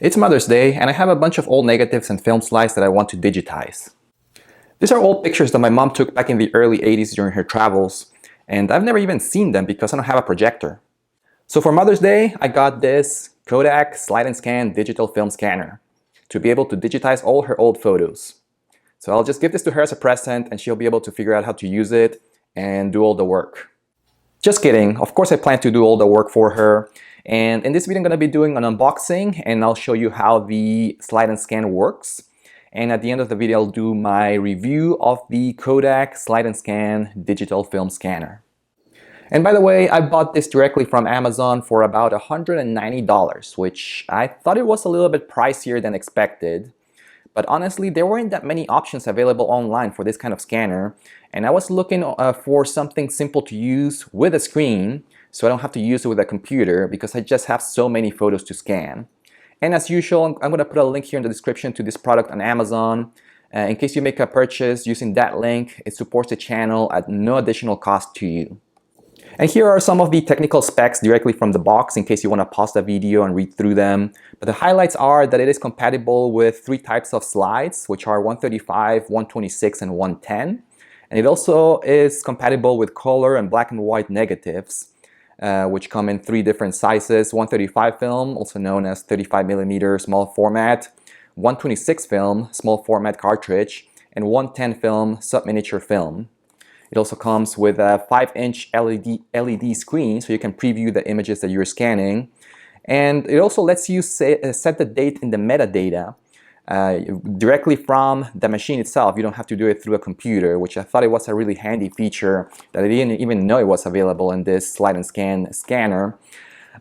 It's Mother's Day, and I have a bunch of old negatives and film slides that I want to digitize. These are old pictures that my mom took back in the early 80s during her travels, and I've never even seen them because I don't have a projector. So for Mother's Day, I got this Kodak Slide and Scan digital film scanner to be able to digitize all her old photos. So I'll just give this to her as a present, and she'll be able to figure out how to use it and do all the work. Just kidding. Of course I plan to do all the work for her. And in this video I'm going to be doing an unboxing, and I'll show you how the slide and scan works. And at the end of the video I'll do my review of the Kodak Slide and Scan digital film scanner. And by the way, I bought this directly from Amazon for about $190, which I thought it was a little bit pricier than expected. But honestly, there weren't that many options available online for this kind of scanner, and I was looking for something simple to use with a screen, so I don't have to use it with a computer because I just have so many photos to scan. And as usual, I'm going to put a link here in the description to this product on Amazon. In case you make a purchase using that link, it supports the channel at no additional cost to you. And here are some of the technical specs directly from the box in case you want to pause the video and read through them. But the highlights are that it is compatible with 3 types of slides, which are 135, 126, and 110. And it also is compatible with color and black and white negatives, which come in 3 different sizes: 135 film, also known as 35mm small format, 126 film, small format cartridge, and 110 film, sub-miniature film. It also comes with a 5-inch LED screen, so you can preview the images that you're scanning. And it also lets you set the date in the metadata directly from the machine itself. You don't have to do it through a computer, which I thought it was a really handy feature that I didn't even know it was available in this slide and scan scanner.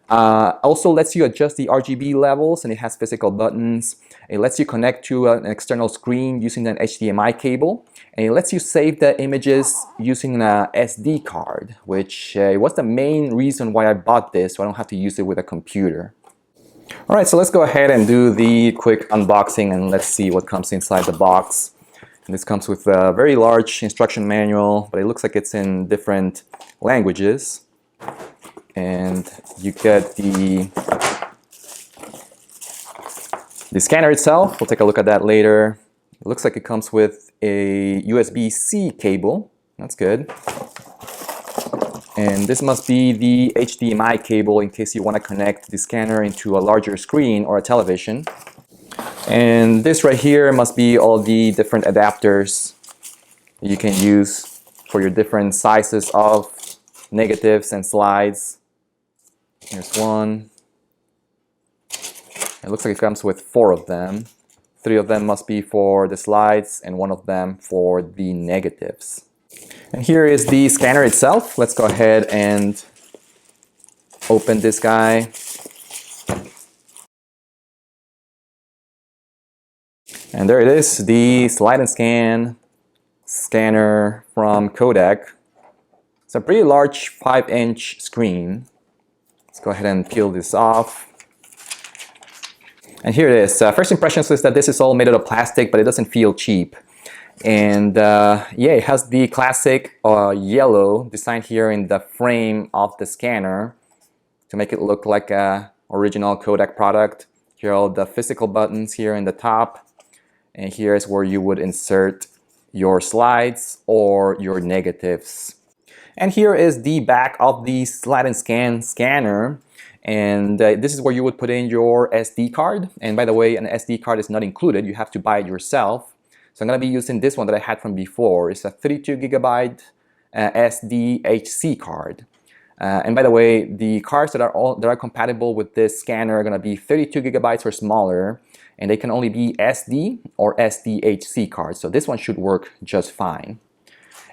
Also lets you adjust the RGB levels, and it has physical buttons. It lets you connect to an external screen using an HDMI cable, and it lets you save the images using an SD card, which was the main reason why I bought this, so I don't have to use it with a computer. Alright, so let's go ahead and do the quick unboxing, and let's see what comes inside the box. And this comes with a very large instruction manual, but it looks like it's in different languages. And you get the scanner itself. We'll take a look at that later. It looks like it comes with a USB-C cable. That's good. And this must be the HDMI cable in case you want to connect the scanner into a larger screen or a television. And this right here must be all the different adapters you can use for your different sizes of negatives and slides. Here's one. It looks like it comes with 4 of them. 3 of them must be for the slides and 1 of them for the negatives. And here is the scanner itself. Let's go ahead and open this guy. And there it is, the slide and scan scanner from Kodak. It's a pretty large 5-inch screen. Let's go ahead and peel this off. And here it is. First impressions is that this is all made out of plastic, but it doesn't feel cheap. And yeah, it has the classic yellow design here in the frame of the scanner to make it look like a original Kodak product. Here are all the physical buttons here in the top. And here's where you would insert your slides or your negatives. And here is the back of the slide and scan scanner. And this is where you would put in your SD card. And by the way, an SD card is not included. You have to buy it yourself. So I'm going to be using this one that I had from before. It's a 32GB SDHC card. And by the way, the cards that are compatible with this scanner are going to be 32GB or smaller. And they can only be SD or SDHC cards. So this one should work just fine.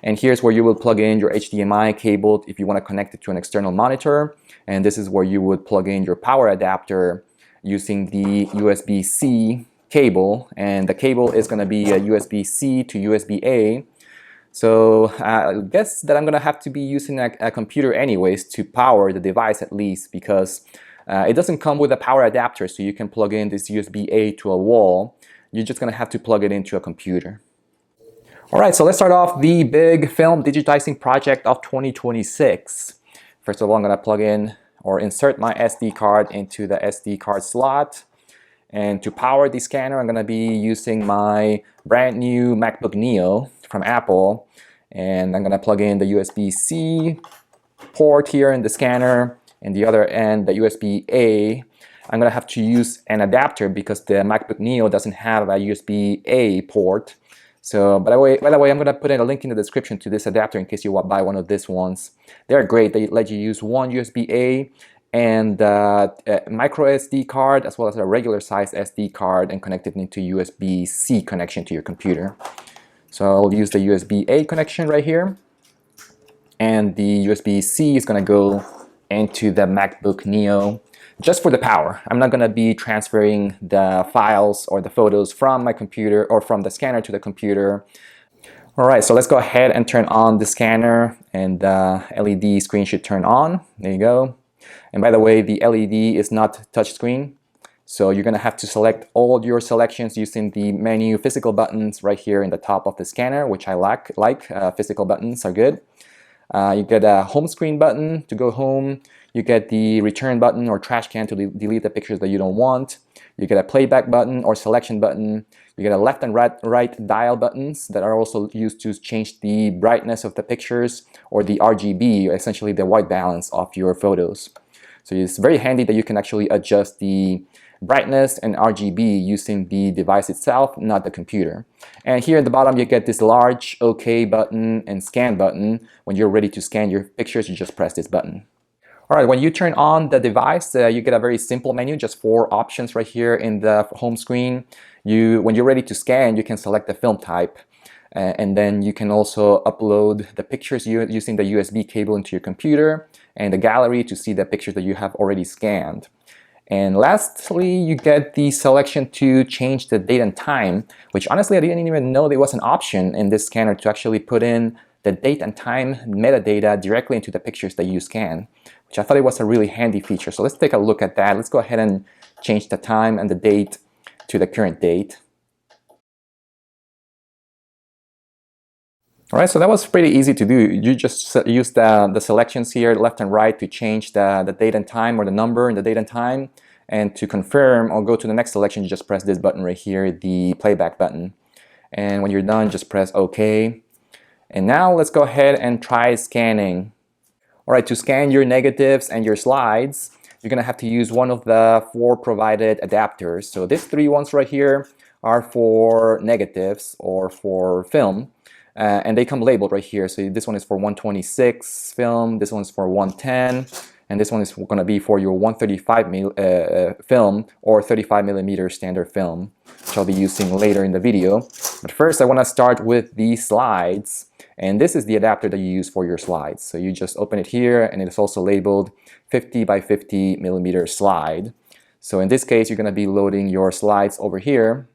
And here's where you will plug in your HDMI cable if you want to connect it to an external monitor. And this is where you would plug in your power adapter using the USB-C cable. And the cable is going to be a USB-C to USB-A. So I guess that I'm going to have to be using a computer anyways to power the device at least, because it doesn't come with a power adapter, so you can plug in this USB-A to a wall. You're just going to have to plug it into a computer. Alright, so let's start off the big film digitizing project of 2026. First of all, I'm going to plug in or insert my SD card into the SD card slot. And to power the scanner, I'm going to be using my brand new MacBook Neo from Apple. And I'm going to plug in the USB-C port here in the scanner, and the other end, the USB-A. I'm going to have to use an adapter because the MacBook Neo doesn't have a USB-A port. So, by the way, I'm going to put in a link in the description to this adapter in case you want to buy one of these ones. They're great. They let you use one USB-A and a micro SD card as well as a regular size SD card and connect it into USB-C connection to your computer. So I'll use the USB-A connection right here, and the USB-C is going to go into the MacBook Neo just for the power. I'm not going to be transferring the files or the photos from my computer or from the scanner to the computer. All right, so let's go ahead and turn on the scanner, and the LED screen should turn on. There you go. And by the way, the LED is not touchscreen, so you're going to have to select all your selections using the menu physical buttons right here in the top of the scanner, which I like. Physical buttons are good. You get a home screen button to go home. You get the return button or trash can to delete the pictures that you don't want. You get a playback button or selection button. You get a left and right dial buttons that are also used to change the brightness of the pictures or the RGB, essentially the white balance of your photos. So it's very handy that you can actually adjust the brightness and RGB using the device itself, not the computer. And here at the bottom you get this large OK button and scan button. When you're ready to scan your pictures, you just press this button. Alright, when you turn on the device, you get a very simple menu, just 4 options right here in the home screen. When you're ready to scan, you can select the film type. And then you can also upload the pictures using the USB cable into your computer and the gallery to see the pictures that you have already scanned. And lastly, you get the selection to change the date and time, which honestly I didn't even know there was an option in this scanner to actually put in the date and time metadata directly into the pictures that you scan, which I thought it was a really handy feature. So let's take a look at that. Let's go ahead and change the time and the date to the current date. Alright, so that was pretty easy to do. You just use the selections here, left and right, to change the date and time, or the number in the date and time. And to confirm or go to the next selection, you just press this button right here, the playback button. And when you're done, just press OK. And now let's go ahead and try scanning. Alright, to scan your negatives and your slides, you're going to have to use one of the 4 provided adapters. So these 3 ones right here are for negatives or for film. And they come labeled right here. So this one is for 126 film, this one's for 110, and this one is going to be for your 135 film or 35 millimeter standard film, which I'll be using later in the video. But first I want to start with the slides, and this is the adapter that you use for your slides. So you just open it here, and it's also labeled 50 by 50 millimeter slide. So in this case, you're going to be loading your slides over here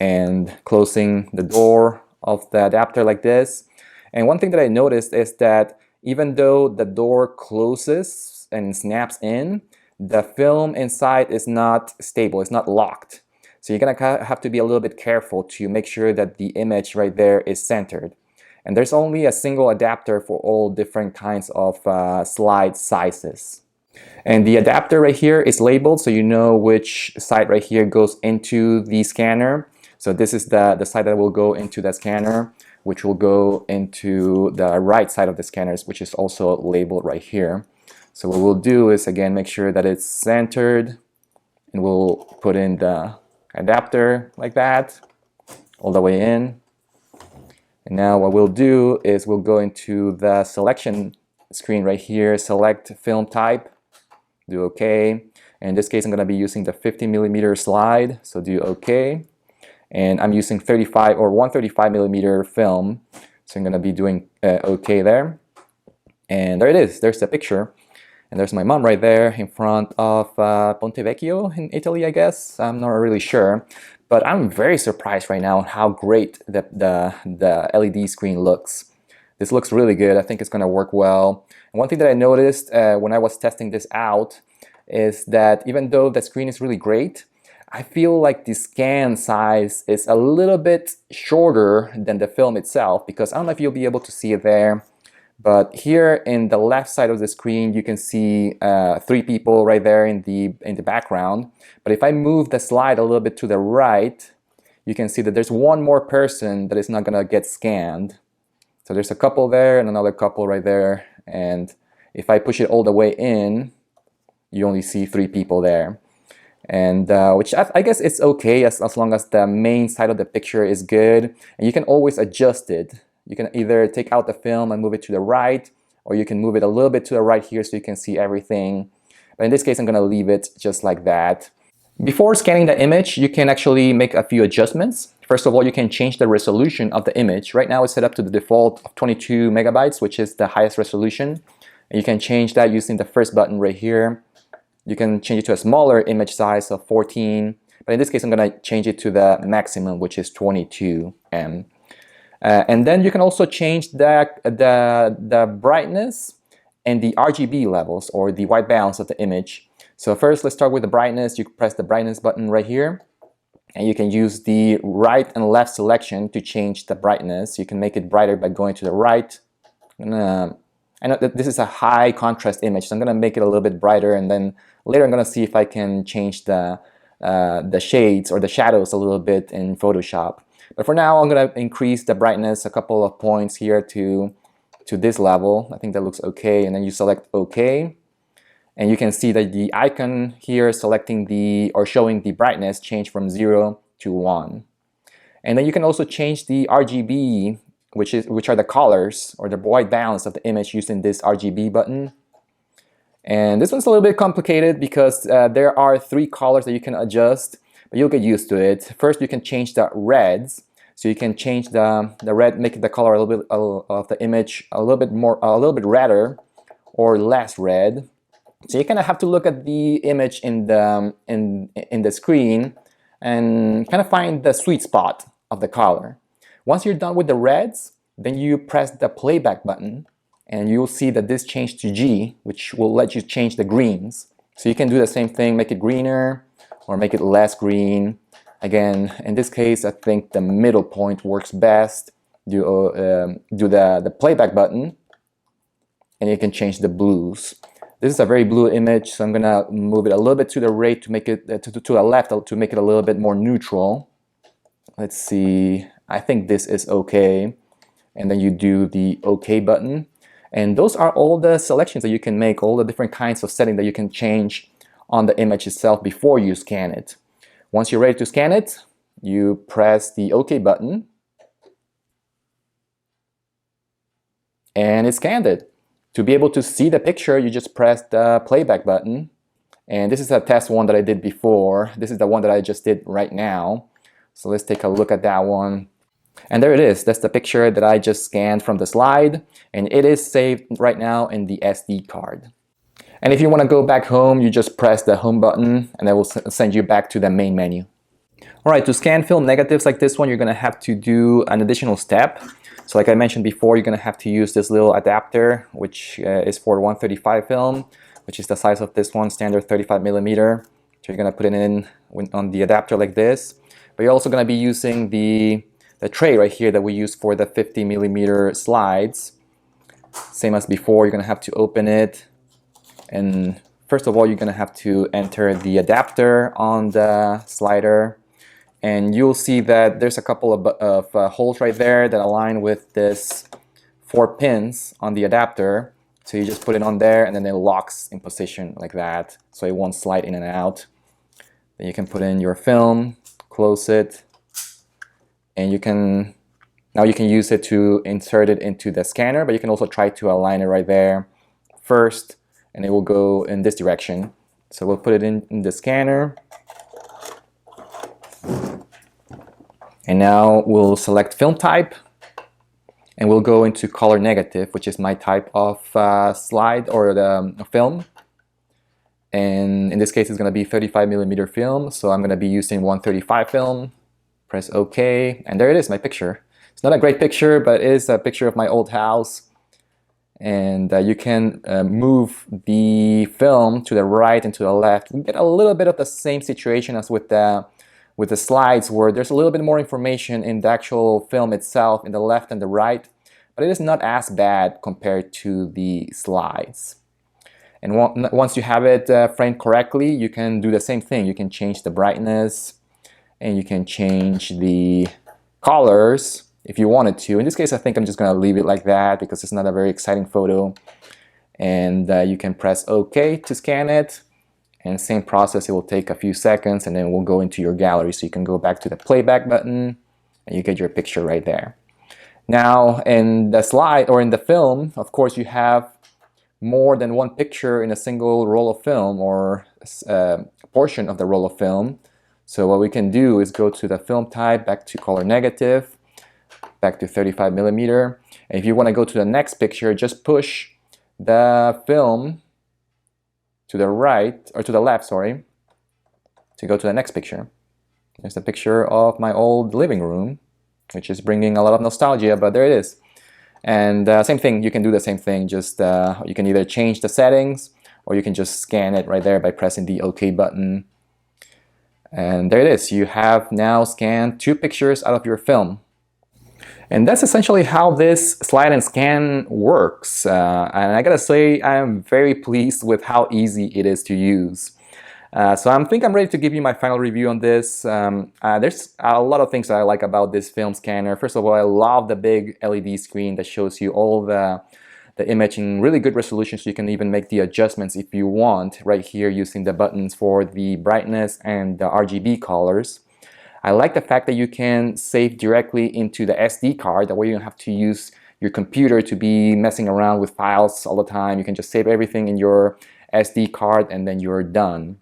and closing the door of the adapter like this. And one thing that I noticed is that even though the door closes and snaps in, the film inside is not stable, it's not locked. So you're gonna have to be a little bit careful to make sure that the image right there is centered. And there's only a single adapter for all different kinds of slide sizes. And the adapter right here is labeled, so you know which side right here goes into the scanner. So this is the side that will go into the scanner, which will go into the right side of the scanners, which is also labeled right here. So what we'll do is, again, make sure that it's centered, and we'll put in the adapter like that, all the way in. And now what we'll do is we'll go into the selection screen right here, select film type, do OK. In this case, I'm going to be using the 50 millimeter slide, so do OK. And I'm using 35 or 135 millimeter film, so I'm going to be doing OK there. And there it is. There's the picture. And there's my mom right there in front of Ponte Vecchio in Italy, I guess. I'm not really sure. But I'm very surprised right now how great the LED screen looks. This looks really good. I think it's going to work well. And one thing that I noticed when I was testing this out is that even though the screen is really great, I feel like the scan size is a little bit shorter than the film itself, because I don't know if you'll be able to see it there, But here in the left side of the screen, you can see 3 people right there in the background. But if I move the slide a little bit to the right, you can see that there's one more person that is not gonna get scanned. So there's a couple there and another couple right there. And if I push it all the way in, you only see 3 people there. And which I guess it's okay as long as the main side of the picture is good. And you can always adjust it. You can either take out the film and move it to the right, or you can move it a little bit to the right here so you can see everything. But in this case, I'm gonna leave it just like that. Before scanning the image, you can actually make a few adjustments. First of all, you can change the resolution of the image. Right now it's set up to the default of 22 megabytes, which is the highest resolution. And you can change that using the first button right here. You can change it to a smaller image size of 14, but in this case I'm going to change it to the maximum, which is 22 M. And then you can also change the brightness and the RGB levels, or the white balance of the image. So first, let's start with the brightness. You can press the brightness button right here, and you can use the right and left selection to change the brightness. You can make it brighter by going to the right. I know that this is a high contrast image, so I'm going to make it a little bit brighter, and then later I'm going to see if I can change the shades or the shadows a little bit in Photoshop. But for now, I'm going to increase the brightness a couple of points here to this level. I think that looks okay, and then you select OK. And you can see that the icon here selecting or showing the brightness change from 0 to 1. And then you can also change the RGB, which are the colors or the white balance of the image, using this RGB button. And this one's a little bit complicated because there are 3 colors that you can adjust, but you'll get used to it. First, you can change the reds. So you can change the red, make the color a little bit of the image a little bit redder or less red. So you kind of have to look at the image in the screen and kind of find the sweet spot of the color. Once you're done with the reds, then you press the playback button, and you'll see that this changed to G, which will let you change the greens. So you can do the same thing, make it greener or make it less green. Again, in this case, I think the middle point works best. Do the playback button, and you can change the blues. This is a very blue image, so I'm gonna move it a little bit to the right to make it to the left to make it a little bit more neutral. Let's see. I think this is okay. And then you do the OK button. And those are all the selections that you can make, all the different kinds of settings that you can change on the image itself before you scan it. Once you're ready to scan it, you press the OK button. And it scanned it. To be able to see the picture, you just press the playback button. And this is a test one that I did before. This is the one that I just did right now. So let's take a look at that one. And there it is. That's the picture that I just scanned from the slide. And it is saved right now in the SD card. And if you want to go back home, you just press the home button, and that will send you back to the main menu. All right, to scan film negatives like this one, you're going to have to do an additional step. So like I mentioned before, you're going to have to use this little adapter, which is for 135 film, which is the size of this one, standard 35 millimeter. So you're going to put it in on the adapter like this. But you're also going to be using the tray right here that we use for the 50 millimeter slides. Same as before, you're going to have to open it. And first of all, you're going to have to enter the adapter on the slider. And you'll see that there's a couple of holes right there that align with this 4 pins on the adapter. So you just put it on there, and then it locks in position like that, so it won't slide in and out. Then you can put in your film, close it, and now you can use it to insert it into the scanner, but you can also try to align it right there first, and it will go in this direction. So we'll put it in the scanner. And now we'll select film type, and we'll go into color negative, which is my type of slide or the film. And in this case, it's going to be 35 millimeter film, so I'm going to be using 135 film. Press OK, and there it is, my picture. It's not a great picture, but it is a picture of my old house. And you can move the film to the right and to the left. We get a little bit of the same situation as with the slides, where there's a little bit more information in the actual film itself, in the left and the right. but it is not as bad compared to the slides. And once you have it framed correctly, you can do the same thing. You can change the brightness and you can change the colors if you wanted to. In this case, I think I'm just going to leave it like that because it's not a very exciting photo. And you can press OK to scan it. And same process, it will take a few seconds and then it will go into your gallery. So you can go back to the playback button and you get your picture right there. Now in the slide or in the film, of course, you have more than one picture in a single roll of film or a portion of the roll of film. So what we can do is go to the film type, back to color negative, back to 35 millimeter. And if you want to go to the next picture, just push the film to the right, or to the left, sorry, to go to the next picture. There's the picture of my old living room, which is bringing a lot of nostalgia, but there it is. And same thing, you can do the same thing, just you can either change the settings or you can just scan it right there by pressing the OK button. And there it is, you have now scanned 2 pictures out of your film. And that's essentially how this slide and scan works. And I gotta say, I am very pleased with how easy it is to use. So I think I'm ready to give you my final review on this. There's a lot of things that I like about this film scanner. First of all, I love the big LED screen that shows you all the image in really good resolution, so you can even make the adjustments if you want right here using the buttons for the brightness and the RGB colors. I like the fact that you can save directly into the SD card. That way you don't have to use your computer to be messing around with files all the time. You can just save everything in your SD card and then you're done.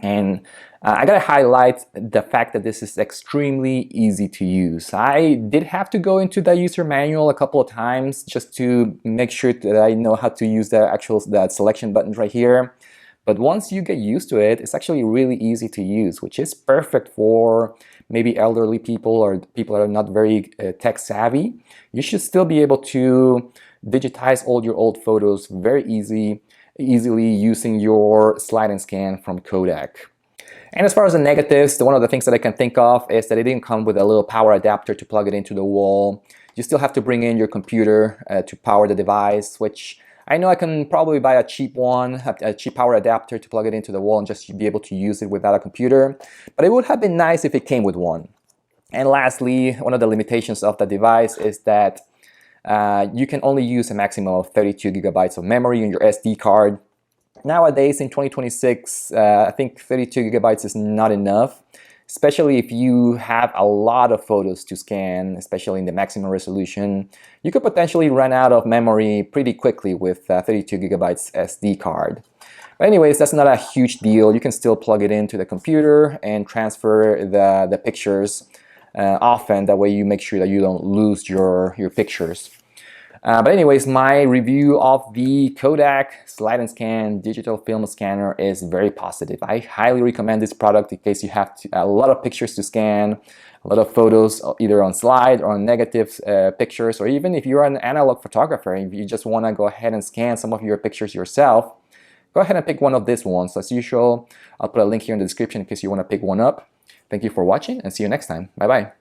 And I gotta highlight the fact that this is extremely easy to use. I did have to go into the user manual a couple of times just to make sure that I know how to use that selection buttons right here. But once you get used to it, it's actually really easy to use, which is perfect for maybe elderly people or people that are not very tech savvy. You should still be able to digitize all your old photos very easily using your slide and scan from Kodak. And as far as the negatives, one of the things that I can think of is that it didn't come with a little power adapter to plug it into the wall. You still have to bring in your computer to power the device, which I know I can probably buy a cheap one, a cheap power adapter to plug it into the wall and just be able to use it without a computer. But it would have been nice if it came with one. And lastly, one of the limitations of the device is that you can only use a maximum of 32 gigabytes of memory in your SD card. Nowadays, in 2026, I think 32 gigabytes is not enough, especially if you have a lot of photos to scan, especially in the maximum resolution. You could potentially run out of memory pretty quickly with 32 gigabytes SD card. But anyways, that's not a huge deal. You can still plug it into the computer and transfer the pictures often. That way you make sure that you don't lose your pictures. But anyways, my review of the Kodak Slide and Scan digital film scanner is very positive. I highly recommend this product in case you have a lot of pictures to scan, a lot of photos either on slide or on negative pictures, or even if you're an analog photographer and you just want to go ahead and scan some of your pictures yourself, go ahead and pick one of these ones. As usual, I'll put a link here in the description in case you want to pick one up. Thank you for watching and see you next time. Bye-bye.